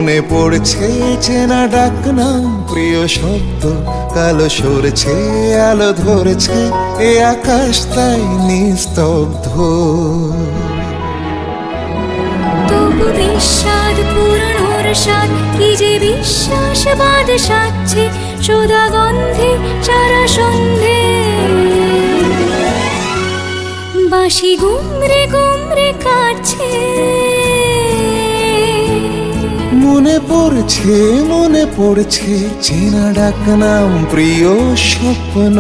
মনে পড়ছে চেনা ডাক নাম, প্রিয় শব্দ কালো সরছে, আলো ধরেছে এ আকাশ তাই নিস্তব্ধ। তবু বিস্বাদ পুরনোর স্বাদ, কি যে বিশ্বাস বাদ সাচ্ছে সুধা গন্ধে সারা সন্ধে। বাঁশি গুমরে গুমরে কাটছে, মনে পড়ছে চেনা ডাক নাম, প্রিয় স্বপ্ন